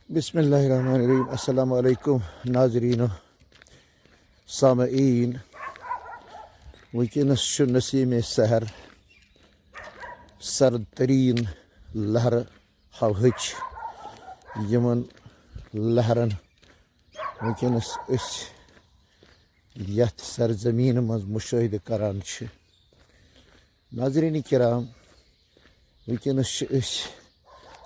बिस्मिल्लाहिर्रहमानिर्रहीम। अस्सलाम वालेकुम नाज़रीन सामईन। वुनकस नसीम सहर सर्द तरीन लहर हवच यमन लहरन वुनकस यथ सरजमीन मज मुशाहिद करान छ। नाज़रीन किराम, वुनकस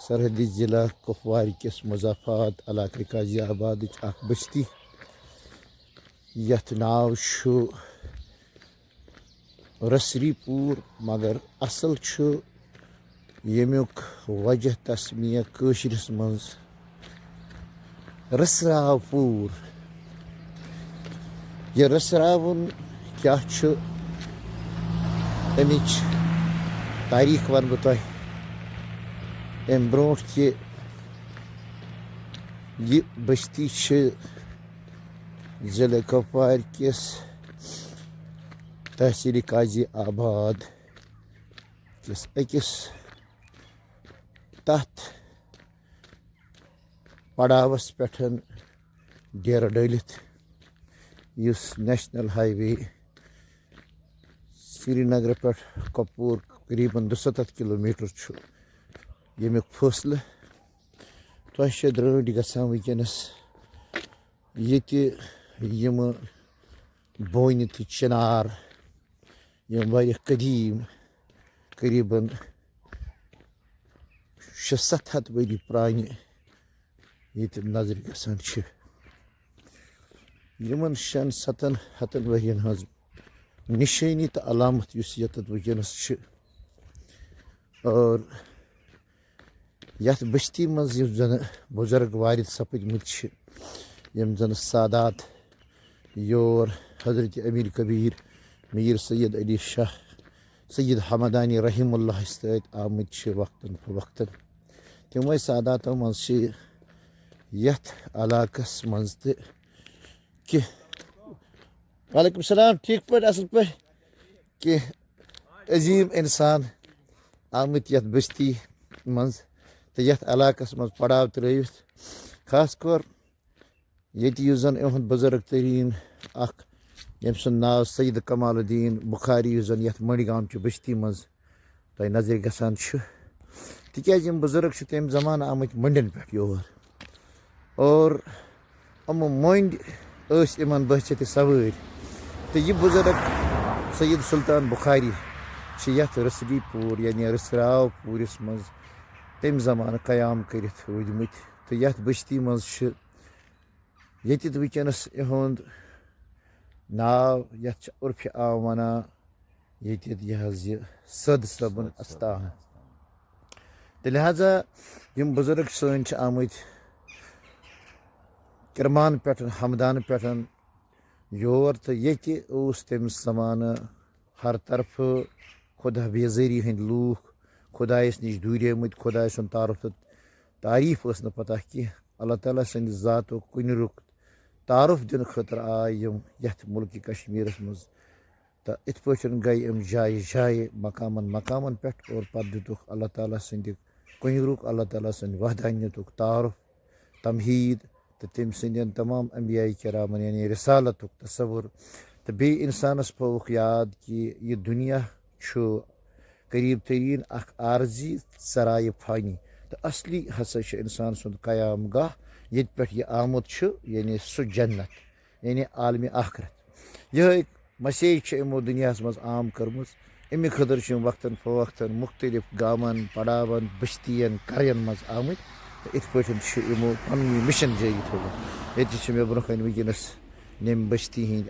सरहदी ज़िला कुपवार किस मुज़ाफ़ात इलाक़े काज़ियाबाद बस्ती यथ नाव रसरीपुर, मगर असल यमुक वजह तस्मिया कशरस मज रसरावपुर। यह रसरावन क्या अमिच तारीख वन बह तुह अम ब्रो कि यह बस्ती ज़िले कुपवार किस तहसील काज़ियाबाद किस अकिस तथ पड़ावस पे डेरा डलित युस नेशनल हाईवे श्रीनगर पे कपूर करीबन 270 किलोमीटर यमुक फैसल तुह द्रड गसान वुनकस यम बोन तो चिनार यम वारिया कदीम करीबन 600-700 वरी प्रान ये नजर गसान यमन 600-700 वरियन हज निशानी तो अलामत यत वुनकस और यथ बस्ती मज जन बुजुर्ग वारिद सपदमत यम जन सादात योर हजरत अमीर कबीर मीर सैयद अली शाह सैयद हमदानी रहीमुल्लाह आमद वक्तन फवक्तन तमो सादातों मज यथ इलाकस मज कि वालेकुम सलाम ठीक पे असल पे कि अजीम इंसान आमद यथ बस्ती मज तो यथ इलाकस मज पड़ाव त्रित खास कर ये जन इहद बुजुर्ग तरीन यम सुन नाव सैयद कमालुद्दीन बुखारी जन यथ मड़गाम बस्ती मज तुह नजर गसान तिकाज बुजुर्ग तम जमान आमत मंडन पे योर और अमो मंड इन बहचत सवार तो यह बुजुर्ग सैयद सुल्तान बुखारी यथ रसरीपुर यानी रसरावपुरस मज तम जमान कयाम कर वदमत तो यथ बस्ती मज ये वुनकस इहुंद नाव यथ उर्फ आव वना ये सद सबन अस्तान तो लिहाजा यम बुजुर्ग सन आमद किरमान पे हमदान पे योर तो ये तम जमान हर तरफ खुदा बेजरी हंद लूख खुदायस नश दूरियमत खुदा सुन तारीफ न पता कह अल्लाह ताला सद ज़ात कुनरुक तारुफ दिन खतर आय यथ मुल्क कश्मीरस मज तो इत पे गई जाए जाए मकामन मकामन पे और पत दितुक अल्लाह ताला सद कुनरुक अल्लाह ताला सद वहदानियतुक तारुफ तमहीद तो तम सद तमाम अम्बिया किरामन यानी रिसालतुक तस्वुर तो बे इंसानस पवुक याद कि यह दुनिया करीब तरीन आर्जी सराय फानी तो असली हसा इंसान सुंद कयाम गाह ये पे यह आमुद यानी सह जन्नत यानी आलमी आखरत यह मसेज इमो दुनिया मज आम कर्म अमि खतर वक्तन फवक्तन मुख्तलिफ गामन पड़ावन बस्तियन करयन मज आमद तो इत पे इमो पन मिशन जारी थोमुत ये मे ब्रोह वुनकस नम बस्ती हंद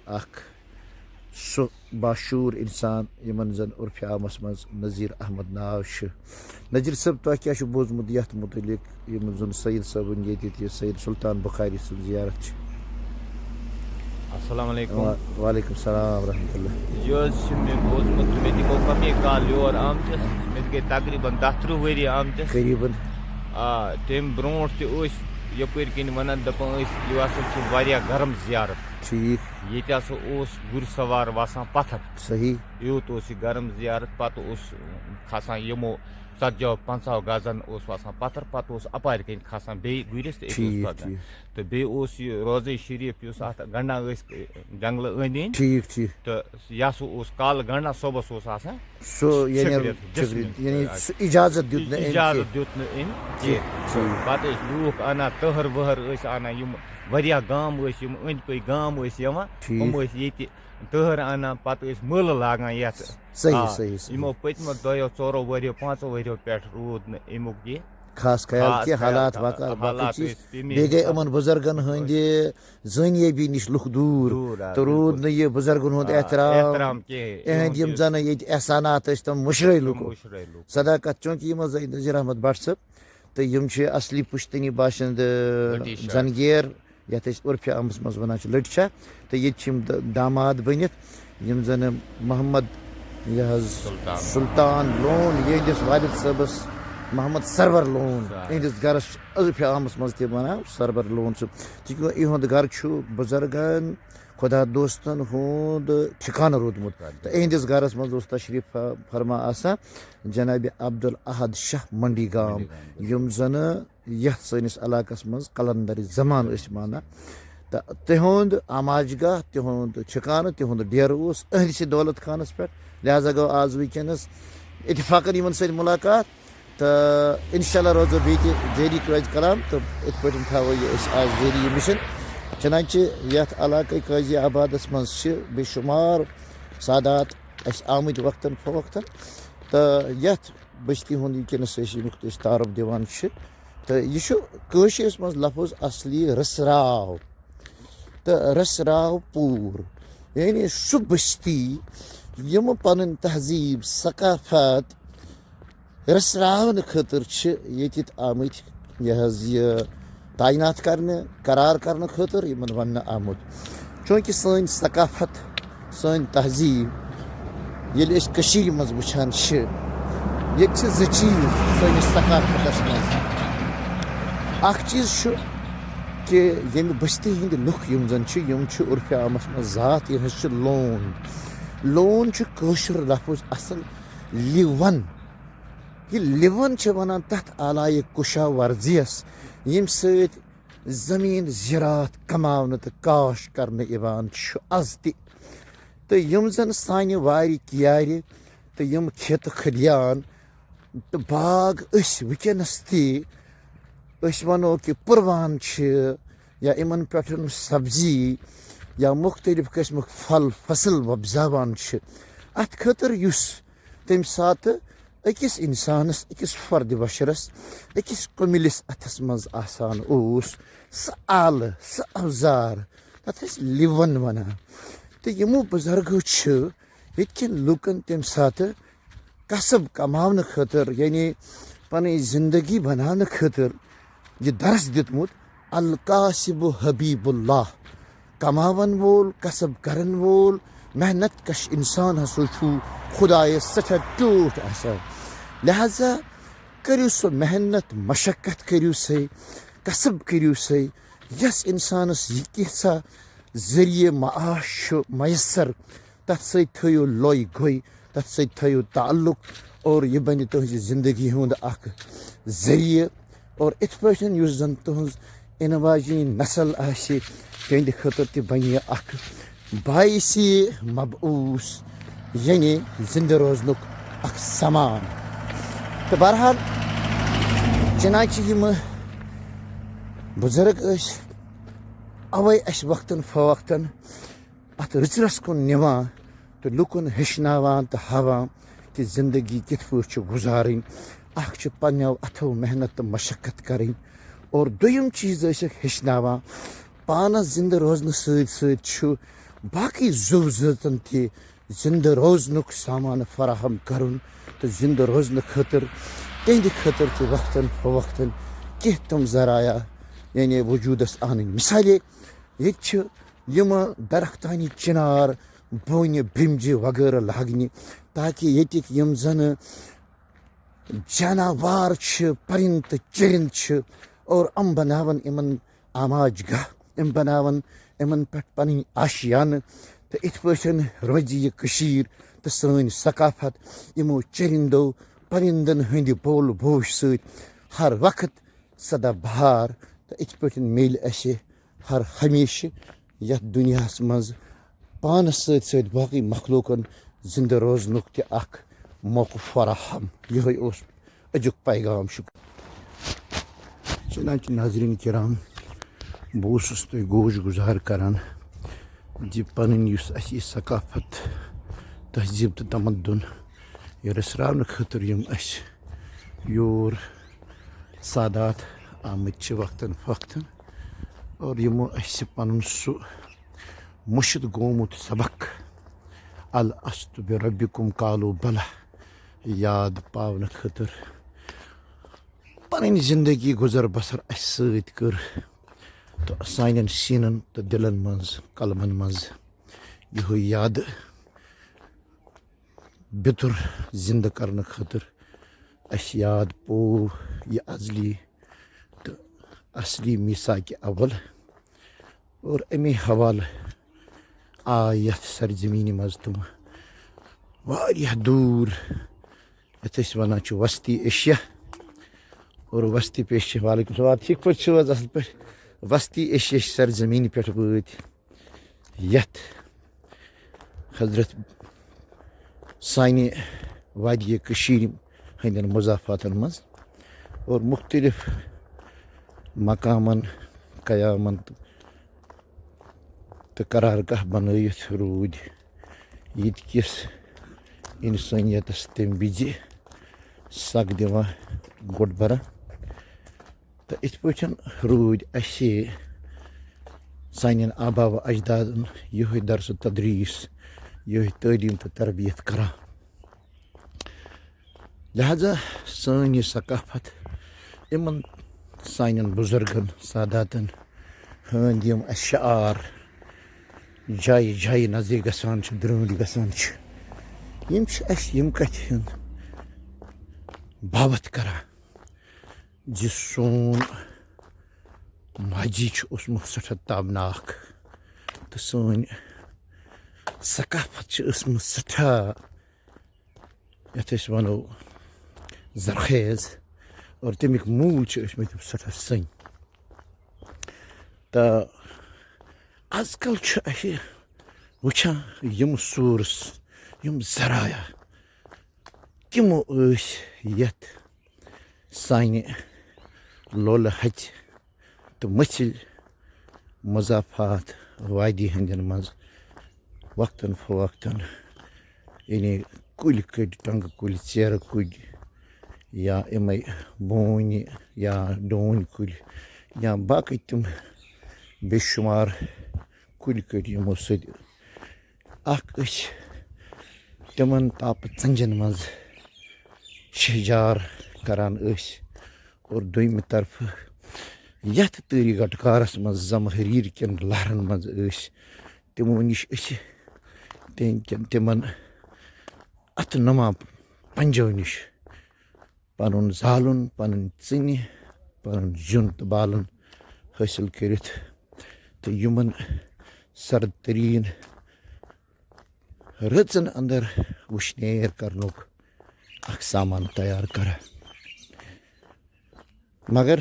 सह बाशूर इंसान यमन जन उर्फ आमस मज नज़ीर अहमद नाव नज़ीर साहब तुह क्या बोजमुत यथ मुतलिक यम जन सैयद साहबन ये सैयद सुल्तान बुखारी सुन जियारत अस्सलाम वालेकुम। वालेकुम सलाम रहमतुल्लाह। यह बोजमुत मे गो कमी काल योर आमतस मे गई तकरीबन 10-13 वरी आमतस करीबन तम ब्रो यपर कन वन दपान यह गर्म जियारत ठीक ये गुर सवार वसान पत्थर सही यूत गर्म जियारत पत खसान यमो 40-50 गजन ओस वसान पत्थर पत्त ओस अपार कन खसान बे गुरिस तो ठीक पकन ठीक तो बे ओस ये रोज़े शरीफ युस अत गंडा जंगल अंदि ठीक ठीक तो यह ओस काल गंडा सोबस ओस आसान सो यानी यानी सो इजाजत दित न इजाजत दित न इन पत लूख अना तहर वहर अना यम वारिया गाम यम अंद पे गाम यम ये तहर अना पत मल लागान ये सही सही यमो पत्मो 2-4 वरियो 5 वरियो पे रूद न अमुक ये खास ख्याल कि हालात वाकत बे गए अमन बुजुर्गन हंद जनियबी निश लुख दूर तो रूद न ये बुजुर्गन हुंद एहतराम एहद यम जन ये एहसानात तम मुशरे लुक सदाकत चूंकि यम नज़ीर अहमद भट्ट सब तो यम असली पुश्तनी बाशिंद जंगेर यथ उर्फ आमस मज वन लटशा तो ये दामाद बनित यम जन मोहम्मद यह सुल्तान लोन यहदिस वालिद सबस मोहम्मद सरवर लोन इहदिस गरस उर्फ आमस मज वन सरवर लोन चूँकि इहुंद गर बुजुर्गन खुदा दोस्तन हुंद ठिकाना रोदमुत तो इहदिस गरस मज तशरीफ फरमा आसा जनाब अब्दुल अहद शाह मंडी गाम यम जन यह सनिस इलाकस मज कलंदर जमान माना तो तिहुंद आमाजगाह तिहुंद ठिकाना तिहुंद डेर उस अहदिस दौलत खानस पे लिहाजा गो आज वनस इतफाकन इन सत मुलाकात तो इंशाल्लाह रोजो बे जारी रोज कलाम तो इत पे थो ये आज जारी ये मिशन चनाचे यथ इलाक़ काजी आबादस मज बेशुमार सादात आमत वक्तन फवक्तन तो यथ बस्ती हुंद वनस तारफ दिवान तो यह कशिरस मज लफ्ज असली रसराव तो रसराव पूर यानी सु बस्ती यम पन तहजीब सकाफत रसरावन खतर ये आमत यह तैनात करने करार करने खतर यमन वन आमुत चूँकि सन सकाफत सन तहजीब ये मज वुचान ये ज चीज सनिस सकाफतस मज अख चीज कि यम बस्ती हंद लुख यम जन यम उर्फ आमस मज जात यह लोन लोन कशर लफ्ज असल लिवन ये लिवन वनान तथ आलाय कुशा वर्जियस यम सत जमीन ज़रात कमावन तो काश करने आज तो यम जन सानि वारि क्यारि तो यम खेत खलियान तो बाग वनस वनो कि पुरवान या इमन पे सब्जी या मुख्तलिफ किस्म फल फसल वब्जावान अत खतर तम सात अकिस इंसानस अकिस फर्द बशरस अकिस कुमिलिस अथस मज आसान स आल स अवजार तथ लिवन वना तो यमो बुजुर्गो यन लुकन तम सात कसब कमावन खतर यानी पन जिंदगी बनाने खतर यह दरस दितमुत अल कासिब हबीबुल्लाह कमावन वोल कसब करन वोल मेहनत कश इंसान हसो खुदाए सठा टूट आसा लिहाजा करियो सो मेहनत मशक्कत करियो से कसब करियो से यस इंसानस यह कैसा जरिए माश मैसर तथ सो थो लोई गोई तथ सो थो ताल्लुक और यह बन तुज जिंदगी हुंद अख जरिए और इत पे जन तुज इन वाजिन नसल आशि तिंद खतर त बन अख बाइसी मबूस यानी जिंद रोजनुक अख समान तो बहरहाल चनाच यम बुजुर्ग अवे वक्तन फवक्तन अत रिचरस कुन निवान तो लुकन हेचनावान तो हावान कि जिंदगी कित पे गुजारन अख पन्नो अथो मेहनत तो मशक्कत करें और दोयम चीज हेचनावान पानस जिंद रोजन सत बाकी जुव जतन ति जिंद रोजनुक सामान फराहम करुन तो जिंद रोजन खतर तिंद खतर तो वक्तन फवक्तन कह तम जराया यानी वजूदस आन मिसाले ये यम दरख्तानी चिनार बोन ब्रिमजि वगैरह लागनि ताकि ये यम जन जानवर परिंद तो चरिंद और अम बनावन इमन आमाज गाह इम बनावन इमन पे पन आशियान तो इत पे रोज यह तो सन सकाफत यमो चरिंदो परिंदन हंद बोल बोश सत हर वक्त सदा बहार तो इत पे मिल हर हमेशा ये दुनिया मज पानस सत बाकी मखलूकन जिंद रोजनुक तक मौका फराहम यह अजुक पैगाम शुक्र चनाच नाजरीन किराम बहुत तुम गोश गुजार करान जी पन सकाफत तहजीब तो तमद्दुन यह रसरावन खतर योर सादात आमत वक्तन फ़क्तन और यमो पन सह मुर्शिद गोमुत सबक अल अस्तु बिरब्बिकुम कालू बला याद पावन खतर पन जिंदगी गुजर बसर सत कर तो सान सीनन तो दिलन मज कलमन मज यह याद बितुर जिंद करने खतर याद पो यह अजली तो असली मिसाक अवल और अमे हवाल आय यथ सरजमीन मज तुम वारिया दूर यथ वन वस्ती एशिया और वस्ती पेश वालेकुम सलाम ठीक पे असल पे वस्ती एशिया सरजमीन पे वत यथ हजरत सानि वादिय कशीर हंदन मुजाफातन मज और मुख्तलिफ मकामन कयामन तो करारगाह बनयित रूद ये किस इंसानियतस तम विज सग दिवान गोट बरा तो इत पे रूद सान आबा व अजदादन यह दरस तदरीस यह तालीम तो तरबियत करा लिहाजा सन यह सकाफत इन सान बुजुर्गन सादातन हंद यम अशार जाय जाय नजर गसान द्रोंड गसान यम कथ बावत करा जि सोन माजी उसमुत सठा ताबनाक तो सन सकाफत सठा यथ वनो जरखेज और तमिक मूल सठा सन तो आजकल वुचान यम सोर्स यम जराया तमो यथ सानि लोल हच तो मथिल मजाफात वादी हंदन मज वक्तन फवक्तन यानी कुल कड़ टंग कुल चेर कुल या इमे बोन या डोन कुल या बाकी तम बेशुमार कुल कड़ यमो सद तिमन ताप चंजन मज शहजार करान और दुम तरफ यथ तरी गटकारस मज जमहरीर कन लहरन मज तिमो निश तिमन अत नमा पंजो निश पन जालुन पन चन पन जुन तो बालन हासिल करित तो यमन सर्द तरीन रचन अंदर वुशनेर करनुक अख सामान तैयार करा मगर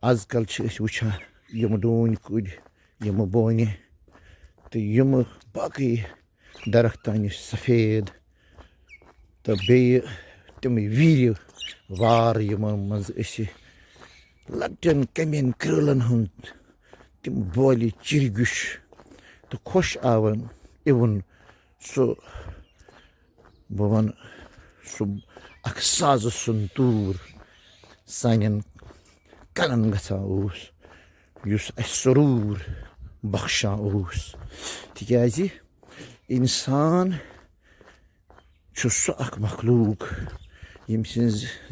आजकल वुचान यम डून कुल यम बोन तो यम बाकी दरख्तान सफेद तो बे तम वीर वार यमन मज लकटन कमेन कृलन हुंद तम बोली चिरगुश तो खुश आवन इवन सो बवन सो अख साज संतूर सानन कलन गसा युस सरूर बख्शान तिकाज इंसान सह अख मखलूक यम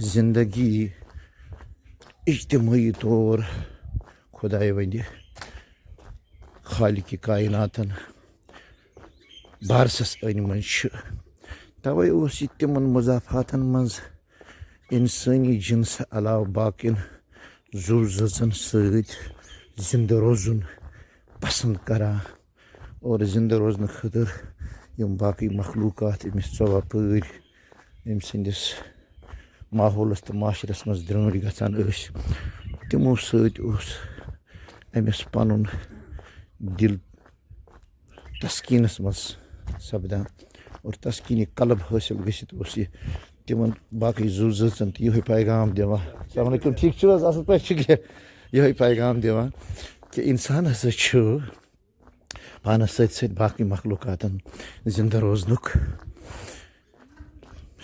जिंदगी इज्तिमाई तौर खुदाय वंद खालिक कायनातन बारसस अन मज तवे तिमन मुजाफातन मज इंसानी जिनस अलाव बाकिन जुव जन जिंद रोजुन पसंद करा और जिंद रोजन खतर यम बाकी मखलूकात अमिस चवा पर أمۍ سٕنٛدِس ماحولَس تہٕ معاشرَس منٛز درٛٲنٛٹھ گژھان ٲسۍ تِمو سۭتۍ اوس أمِس پَنُن دِل تسکیٖنَس منٛز سَپدان اور تسکیٖنی قلب حٲصِل گٔژھِتھ اوس یہِ تِمن باقٕے زُو زٲژَن تہِ یِہوٚے پیغام دِوان السلام علیکُم ٹھیٖک چھُو حظ اَصٕل پٲٹھۍ شُکریہ یِہوٚے پیغام دِوان کہِ اِنسان ہسا چھُ پانَس سۭتۍ سۭتۍ باقٕے مخلوٗقاتَن زِندٕ روزنُک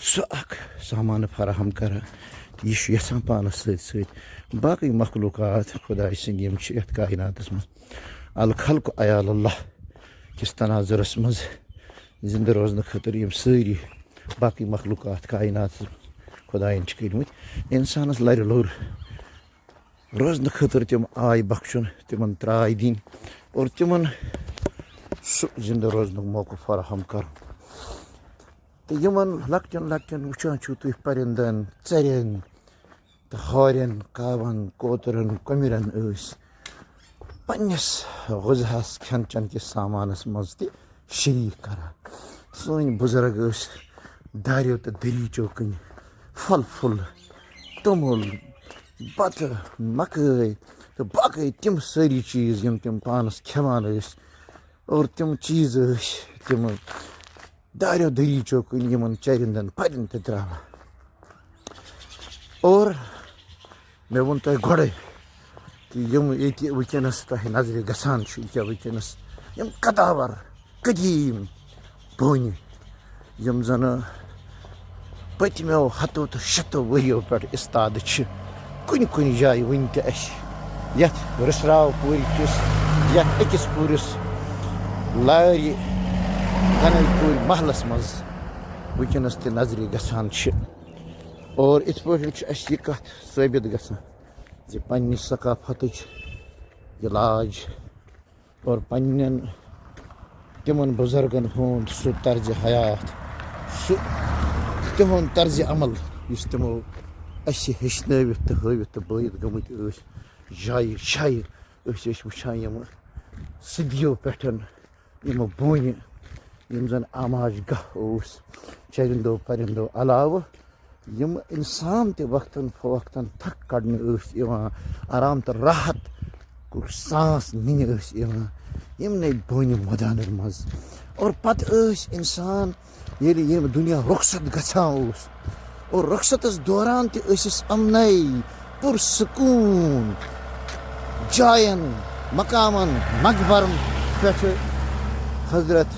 سُہ اکھ سامانہٕ فراہم کران تہٕ یہِ چھُ یژھان پانَس سۭتۍ سۭتۍ باقٕے مخلوٗقات خۄداے سٕنٛدۍ یِم چھِ یَتھ کایناتَس منٛز الخلق عیال اللہ کِس تناظُرَس منٛز زِندٕ روزنہٕ خٲطرٕ یِم سٲری باقٕے مخلوٗقات کاینات خۄدایَن چھِ کٔرۍمٕتۍ اِنسانَس لَرِ لوٚر روزنہٕ خٲطرٕ تِم آے بخشُن تِمن ترٛاے دِنۍ اور تِمن سُہ زِندٕ روزنُک موقعہٕ فراہم کَرُن تہٕ یِمن لۄکٹٮ۪ن لۄکٹٮ۪ن وٕچھان چھُو تُہۍ پٔرِندَن ژرٮ۪ن تہٕ ہارٮ۪ن کاوَن کوترَن کۄمِرَن ٲسۍ پنٛنِس غذہَس کھٮ۪ن چٮ۪ن کِس سامانَس منٛز تہِ شریٖک کَران سٲنۍ بُزرگ ٲسۍ داریو تہٕ دٔریٖچو کِنۍ پھل پھُل توٚمُل بَتہٕ مکٲے تہٕ باقٕے تِم سٲری چیٖز یِم تِم پانَس کھٮ۪وان ٲسۍ اور تِم چیٖز ٲسۍ تِم داریو دٔریٖچو کِنۍ یِمن چرِندَن پَرٮ۪ن تہِ ترٛاوان اور مےٚ ووٚن تۄہہِ گۄڈَے کہِ یِم ییٚتہِ وٕنکٮ۪نَس تۄہہِ نظرِ گژھان چھُ ییٚکیٛاہ وٕنکٮ۪نَس یِم کَداوَر قدیٖم بونہِ یِم زَنہٕ پٔتمیو ہَتو تہٕ شَتو ؤرِیو پٮ۪ٹھ اِستادٕ چھِ کُنہِ کُنہِ جایہِ وٕنہِ تہِ اَسہِ یَتھ رٔسراو پوٗرِ کِس یَتھ أکِس پوٗرِس لارِ کَنَے پوٗرِ محلَس منٛز وٕنکٮ۪نَس تہِ نظرِ گژھان چھِ اور یِتھ پٲٹھۍ چھِ اَسہِ یہِ کَتھ ثٲبِت گژھان زِ پنٛنہِ ثقافتٕچ علاج اور پنٛنٮ۪ن تِمن بُزرگن ہُنٛد سُہ طرزِ حیات سُہ تِہُنٛد طرزِ عمل یُس تِمو اَسہِ ہیٚچھنٲوِتھ تہٕ ہٲوِتھ تہٕ بٲیِتھ گٔمٕتۍ ٲسۍ جایہِ جایہِ أسۍ ٲسۍ وٕچھان یِمہٕ صدیو پٮ۪ٹھ یِمہٕ بونہِ یِم زَن آماج گاہ اوس چٔرِندو پٔرِندو علاوٕ یِمہٕ اِنسان تہِ وقتاً فوقتاً تھکھ کَڑنہٕ ٲسۍ یِوان آرام تہٕ راحت سانٛس نِنہِ ٲسۍ یِوان یِمنٕے بونہِ مٲدانَن منٛز اور پَتہٕ ٲسۍ اِنسان ییٚلہِ ییٚمہِ دُنیا رۄخصت گژھان اوس اور رۄخصتَس دوران تہِ ٲسۍ أسۍ یِمنٕے پُرسکوٗن جایَن مقامَن مقبرَن پٮ۪ٹھٕ حضرت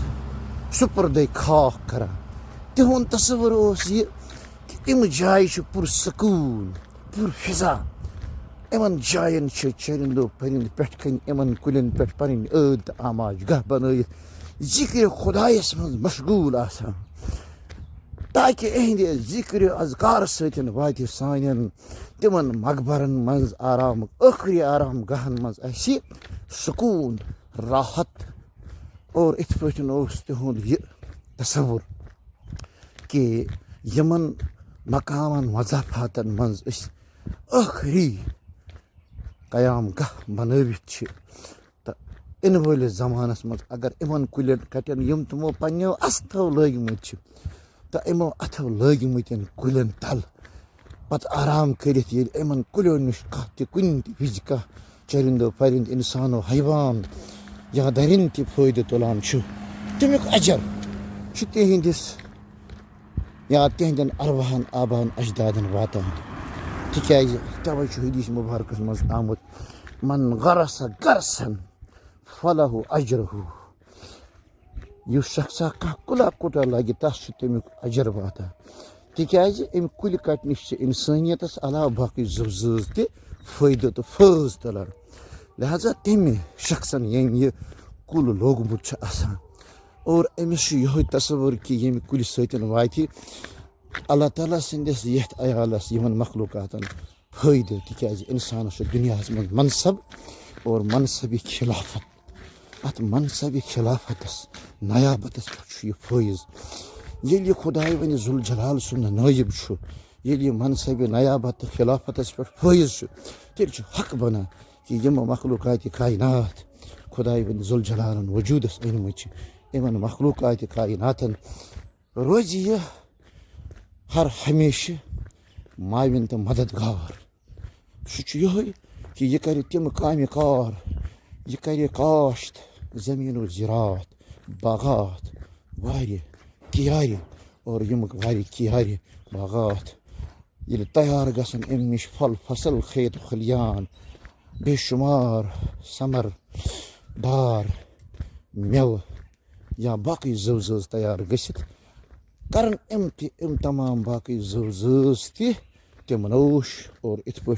سُپردَے خاک کَران تِہُنٛد تصوُر اوس یہِ کہِ یِم جایہِ چھِ پُرسکوٗن پُرفِضا یِمن جاین چھِ چٔرِندو پٔرِنٛد پٮ۪ٹھ کَنۍ یِمن کُلٮ۪ن پٮ۪ٹھ پَنٕنۍ ٲدۍ تہٕ آماج گاہ بَنٲیِتھ ذِکرِ خۄدایَس منٛز مشغوٗل آسان تاکہِ یِہِنٛدِ ذِکرِ اذکار سۭتۍ واتہِ سانٮ۪ن تِمن مقبرن منٛز آرام ٲخری آرام گاہن منٛز اَسہِ سکوٗن راحت اور یِتھ پٲٹھۍ اوس تِہُنٛد یہِ تصوُر کہِ یِمن مقامن مضافاتن منٛز أسۍ ٲخری قیام گاہ بَنٲوِتھ چھِ تہٕ یِنہٕ وٲلِس زمانَس منٛز اگر یِمن کُلٮ۪ن کَٹٮ۪ن یِم تِمو پنٛنیو اَستھو لٲگۍمٕتۍ چھِ تہٕ یِمو اَتھو لٲگۍمٕتٮ۪ن کُلٮ۪ن تَل پَتہٕ آرام کٔرِتھ ییٚلہِ یِمن کُلٮ۪و نِش کانٛہہ تہِ کُنہِ تہِ وِزِ کانٛہہ چٔرِندو پٔرِنٛد اِنسانو حیوان یا دٔرِنٛد تہِ فٲیدٕ تُلان چھُ تَمیُک اَجر چھُ تِہِنٛدِس یا تِہنٛدٮ۪ن اَرواہن آباہن اجدادن واتان تِکیٛازِ تَوَے چھُ حدیٖث مُبارکَس منٛز آمُت من غرسَ غرسن فلہُ اجرہُ یُس شخصا کانٛہہ کُلا کُٹا لاگہِ تَس چھُ تَمیُک اجر واتان تِکیٛازِ اَمہِ کُلہِ کَٹہِ نِش چھِ اِنسٲنیتَس علاوٕ باقٕے زُو زٲژ تہِ فٲیدٕ تہٕ فٲض تُلان لہذا تَمہِ شخصن ییٚمۍ یہِ کُل لوگمُت چھُ آسان اور أمِس چھُ یِہوٚے تصوُر کہِ ییٚمہِ کُلہِ سۭتۍ واتہِ اللہ تعالیٰ سٕنٛدِس یَتھ عیالَس یِمن مخلوٗقاتن فٲیدٕ تِکیٛازِ اِنسانَس چھُ دُنیاہَس منٛز منصب اور منصبِ خِلافت اَتھ منصبِ خِلافتَس نیابتَس پٮ۪ٹھ چھُ یہِ فٲیض ییٚلہِ یہِ خۄداے وَنہِ ذوالجلال سُنٛد نٲیِب چھُ ییٚلہِ یہِ منصبِ نیابت تہٕ خِلافتَس پٮ۪ٹھ فٲیض چھُ تیٚلہِ چھُ حق بَنان کہِ یِمہٕ مخلوٗقاتِ کاینات خۄداے وَنہِ ذوالجلالَن وجوٗدَس أنۍمٕتۍ چھِ یِمن مخلوٗقاتِ کایناتن روزِ یہِ हर हमेशा माविन तो मददगार सह कि यह कर तम काम कार यह कर काश्त ज़मीन ज़रात बागात कियार और यम कियार बागात ये तैयार गसन अम नश फल फसल खेत खलियान बेशुमार समर बार मेव या बाकी जव तैयार गसित करन अम तमाम बाकी जव तम नोश और इत पे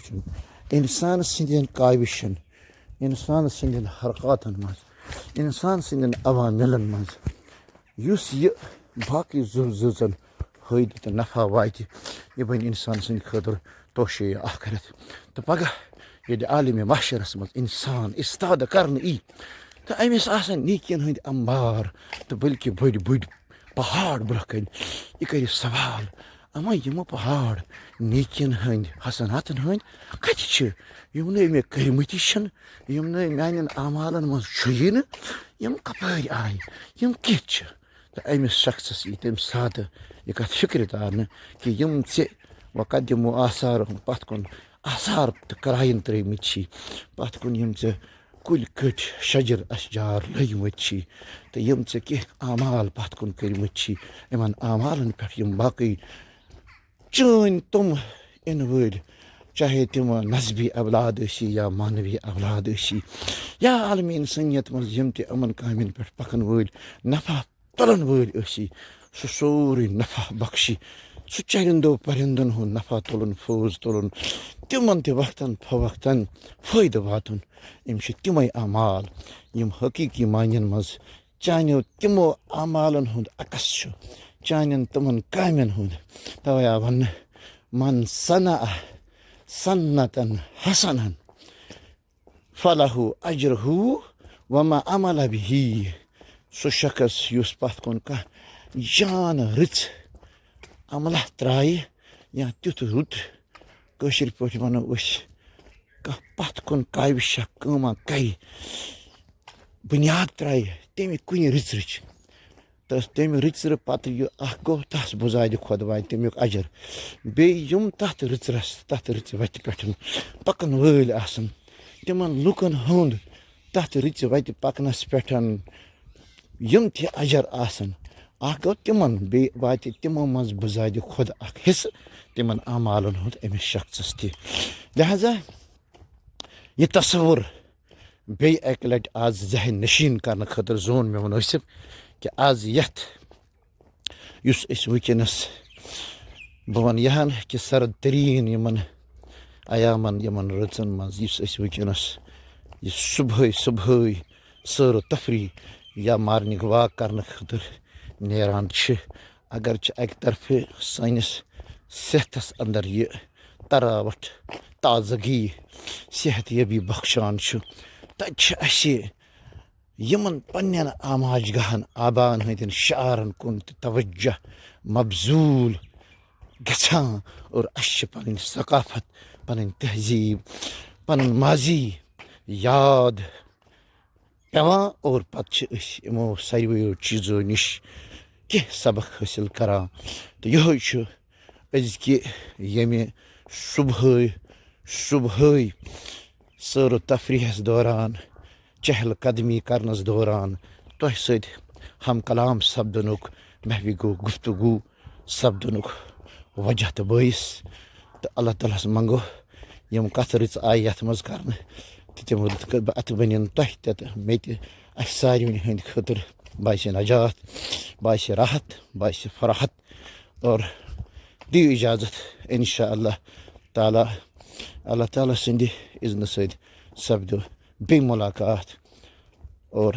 इंसान सिंदन काविशन इंसान सिंदन हरकतन मज इंसान सिंदन अवामिलन मज युस यह बाकी जवन फ़ायद तो नफ़ा वात यह बन इंसान सद खतर तोशे आखरत तो पगह ये आलम महशरस मज इंसान इस्ताद करन ई तो अमिस नीकियन हंद अंबार तो बल्कि बड़ बड़ पहाड़ ब्रोह कन यह कर सवाल अमा यम पहाड़ नीकियन हंद हसनातन हंद कत यम मे करमति यम मान अमालन मज यम कपर आय यम कत तो अमिस शख्स यी तम सात यह कत फिक्र तारन कि यम ऐ वकदमो आसार पत कुन आसार तो करायन त्रमत पत कुन यम ऐ कुल कट शजर अशजार लगिमत तो यम ऐ कह आमाल पत कुन करमत इन आमालन पे यम बाकी चन तुम इन वल चाहे तम नस्बी अवलाद या मानवी अवलाद या आलम इंसानियत मज यम तमन कामन पे पकन वल नफा तुलन वल सह सोरे नफा बख्शी सह चरिंदो परिंदन हो नफा तुलन फौज तुलन तिमन त वक्तन फवक्तन फ़ायद वातन यम तमै अमाल यम हकीकी मानन मज चानो तिमो अमालन हुंद अकस चानन तमन कामन हुंद तवै वन मन सना सन्नतन हसनन फलहु अजरहु वमा अमल बिही सह शख्स युस पत कुन कह जान रच अमला त्राय या तुत रुत कशर पे वनो कह पत कुन काविशा कमा कई बुनियाद त्राय तमि कुन रच रच तो तमि रचर पत यह गो तस बुजाद खुदवाय तमुक अजर बे यम तथ रचरस तथ रच वत पे पकन वल आसन तिमन लुकन हुंद तथ रच वत पकनस पे यम थ अजर आसन गो तिमन बे वात तिमो मज बुजाद खुद हिस्स तिमन अमालन हुंद अमिस शख्स ति लिहाजा यह तस्वुर बे एक लट आज जहन नशीन करने खतर जोन मे मुनासिब कि आज यथ युस वनस बह वन यहान कि सरद तरीन यमन अयामन यमन रचन मज युस वनस यह सुबह सुबह सैर तफरी या मार्निंग वाक करने खतर नेरान अगर अक तरफ सानिस सेहतस अंदर यह तरावट ताजगी सेहत यबी बख्शान तत यमन पन्न आमाज गहन आबान हंदन शारन कुन तवज्जह मबजूल गछान और पन सकाफत पन तहजीब पन माजी याद पेवान और पत यमो सारियो चीज़ों निश कह सबक हासिल करान तो यह अजकि यमे सुबह सुबह सैर तफरीहस दौरान चहल कदमी करनस दौरान तोह सद हम कलाम सपदनुक महवी गो गुफ्तगू सपदनुक वजह तो बाइस तो अल्लाह ताला मंगो यम कथ रच आय यथ मज करने तम अत बन तह मे सारे हंद खतर बास नजात बास राहत बास फराहत और दियो इजाज़त इंशाअल्लाह ताला अल्लाह ताला सद इज़्न सद सपदो बे मुलाकात और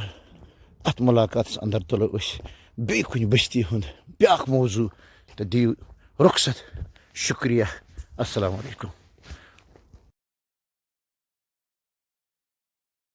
अत मुलाकात अंदर तुलो बे कुन बस्ती हुंद ब्याक मौजू तो दियो रुखसत शुक्रिया अस्सलामु अलैकुम।